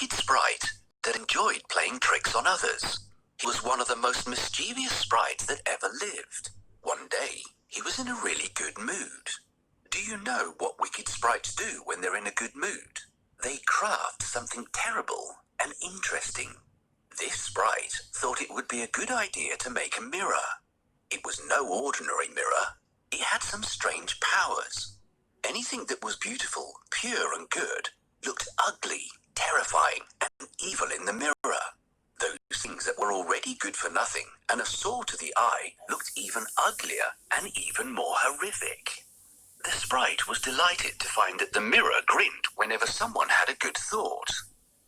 wicked sprite that enjoyed playing tricks on others. He was one of the most mischievous sprites that ever lived. One day, he was in a really good mood. Do you know what wicked sprites do when they're in a good mood? They craft something terrible and interesting. This sprite thought it would be a good idea to make a mirror. It was no ordinary mirror. It had some strange powers. Anything that was beautiful, pure and good looked ugly, terrifying and evil in the mirror. Those things that were already good for nothing and a sore to the eye looked even uglier and even more horrific. The sprite was delighted to find that the mirror grinned whenever someone had a good thought.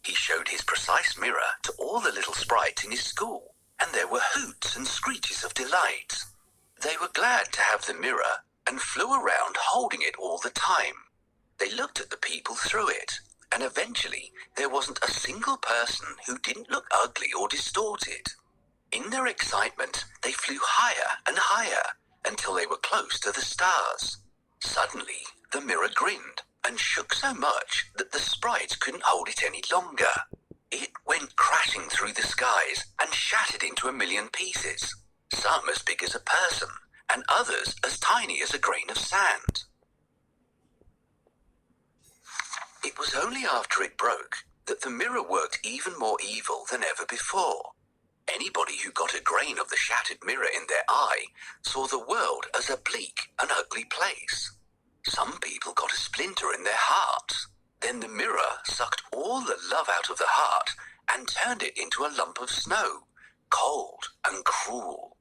He showed his precise mirror to all the little sprites in his school, and there were hoots and screeches of delight. They were glad to have the mirror and flew around holding it all the time. They looked at the people through it, and eventually there wasn't a single person who didn't look ugly or distorted. In their excitement, they flew higher and higher until they were close to the stars. Suddenly, the mirror grinned and shook so much that the sprites couldn't hold it any longer. It went crashing through the skies and shattered into 1,000,000 pieces, some as big as a person and others as tiny as a grain of sand. It was only after it broke that the mirror worked even more evil than ever before. Anybody who got a grain of the shattered mirror in their eye saw the world as a bleak and ugly place. Some people got a splinter in their hearts. Then the mirror sucked all the love out of the heart and turned it into a lump of snow, cold and cruel.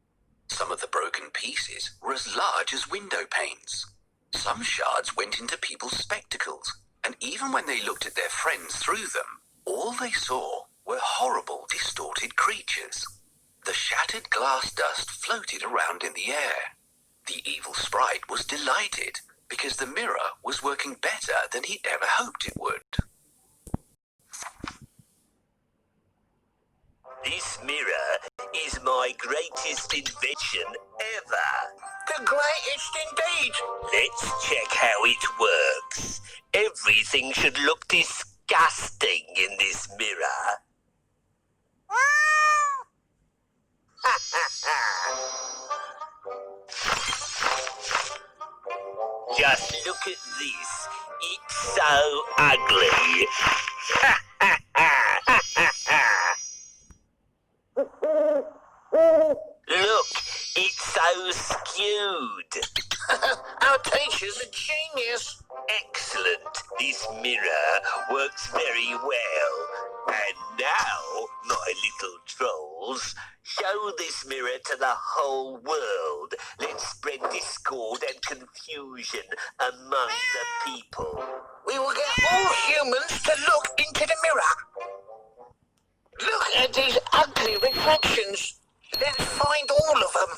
Some of the broken pieces were as large as window panes. Some shards went into people's spectacles, and even when they looked at their friends through them, all they saw were horrible, distorted creatures. The shattered glass dust floated around in the air. The evil sprite was delighted because the mirror was working better than he'd ever hoped it would. This mirror is my greatest invention ever. The greatest indeed. Let's check how it works. Everything should look disgusting in this mirror. Just look at this. It's so ugly. Look, it's so skewed. Our teacher's a genius. Excellent. This mirror works very well. And now, my little trolls, show this mirror to the whole world. Let's spread discord and confusion among the people. We will get all humans to look into the mirror. Look at these ugly reflections. Let's find all of them.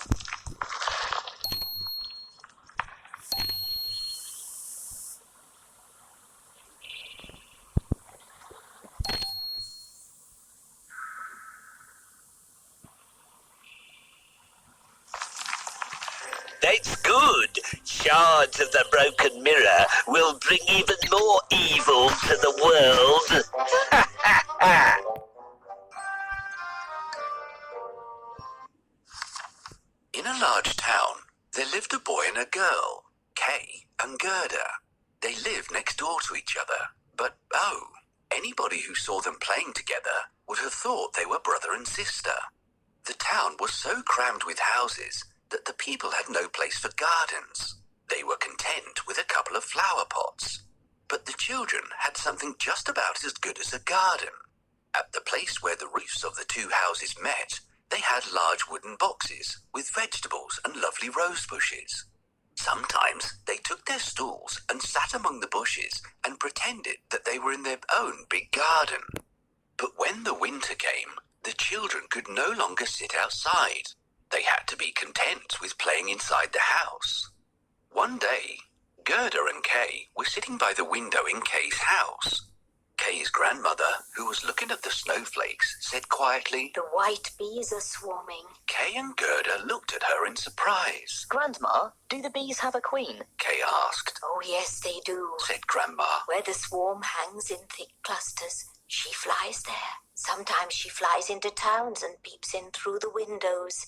That's good. Shards of the broken mirror will bring even more evil to the world. In a large town, there lived a boy and a girl, Kay and Gerda. They lived next door to each other, but anybody who saw them playing together would have thought they were brother and sister. The town was so crammed with houses that the people had no place for gardens. They were content with a couple of flower pots. But the children had something just about as good as a garden. At the place where the roofs of the two houses met, they had large wooden boxes with vegetables and lovely rose bushes. Sometimes they took their stools and sat among the bushes and pretended that they were in their own big garden. But when the winter came, the children could no longer sit outside. They had to be content with playing inside the house. One day, Gerda and Kay were sitting by the window in Kay's house. Kay's grandmother, who was looking at the snowflakes, said quietly, "The white bees are swarming." Kay and Gerda looked at her in surprise. Grandma, do the bees have a queen? Kay asked. "Oh yes, they do. Said Grandma. Where the swarm hangs in thick clusters, She flies there. Sometimes she flies into towns and peeps in through the windows.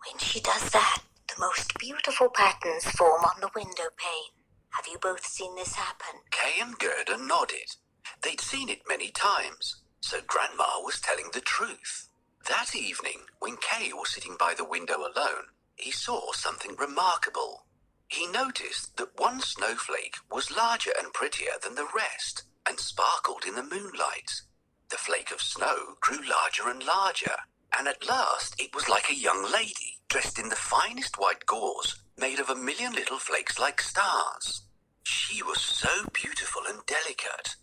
When she does that, the most beautiful patterns form on the window pane. Have you both seen this happen? Kay and Gerda nodded. They'd seen it many times, so Grandma was telling the truth. That evening, when Kay was sitting by the window alone, he saw something remarkable. He noticed that one snowflake was larger and prettier than the rest and sparkled in the moonlight. The flake of snow grew larger and larger, and at last it was like a young lady dressed in the finest white gauze made of 1,000,000 little flakes like stars. She was so beautiful and delicate.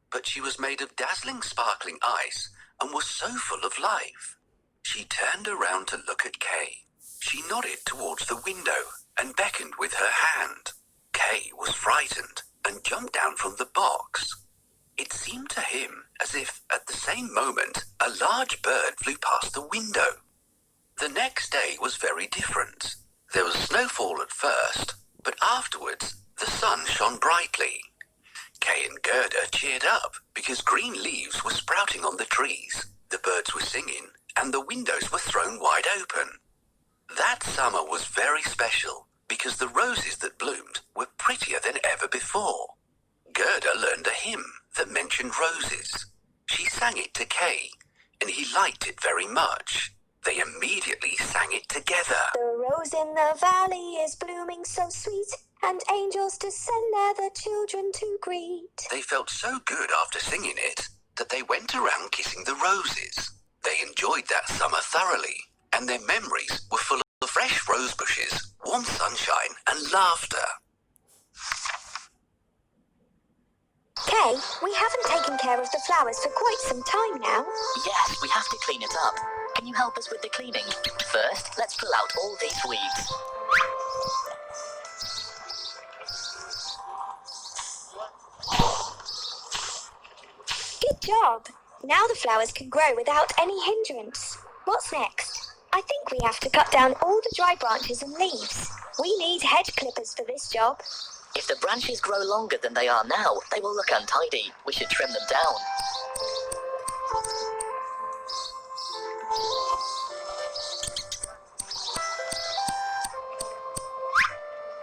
But she was made of dazzling sparkling ice and was so full of life. She turned around to look at Kay. She nodded towards the window and beckoned with her hand. Kay was frightened and jumped down from the box. It seemed to him as if, at the same moment, a large bird flew past the window. The next day was very different. There was snowfall at first, but afterwards the sun shone brightly. Kay and Gerda cheered up because green leaves were sprouting on the trees, the birds were singing, and the windows were thrown wide open. That summer was very special because the roses that bloomed were prettier than ever before. Gerda learned a hymn that mentioned roses. She sang it to Kay, and he liked it very much. They immediately sang it together. The rose in the valley is blooming so sweet, and angels descend there the children to greet. They felt so good after singing it that they went around kissing the roses. They enjoyed that summer thoroughly, and their memories were full of fresh rose bushes, warm sunshine, and laughter. Kay, we haven't taken care of the flowers for quite some time now. Yes, we have to clean it up. Can you help us with the cleaning? First, let's pull out all these weeds. Good job. Now the flowers can grow without any hindrance. What's next? I think we have to cut down all the dry branches and leaves. We need hedge clippers for this job. If the branches grow longer than they are now, they will look untidy. We should trim them down.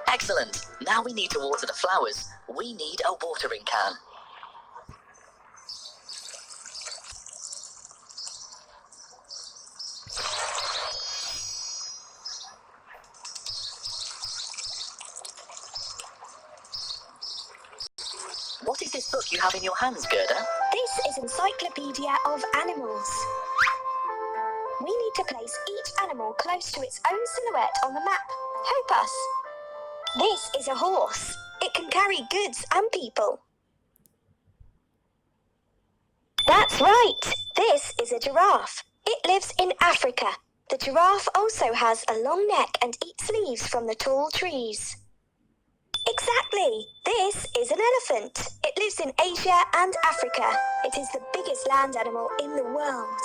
Excellent. Now we need to water the flowers. We need a watering can. What is this book you have in your hands, Gerda? This is Encyclopedia of Animals. We need to place each animal close to its own silhouette on the map. Help us. This is a horse. It can carry goods and people. That's right. This is a giraffe. It lives in Africa. The giraffe also has a long neck and eats leaves from the tall trees. Exactly. This is an elephant. It lives in Asia and Africa. It is the biggest land animal in the world.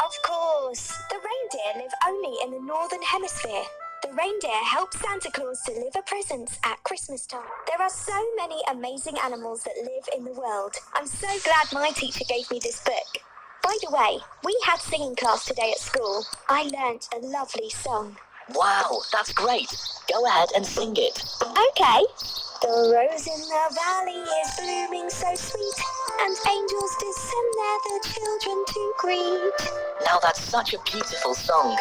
Of course, the reindeer live only in the northern hemisphere. The reindeer help Santa Claus deliver presents at Christmas time. There are so many amazing animals that live in the world. I'm so glad my teacher gave me this book. By the way, we had singing class today at school. I learnt a lovely song. Wow, that's great. Go ahead and sing it. Okay. The rose in the valley is blooming so sweet, and angels descend there the children to greet. Now that's such a beautiful song.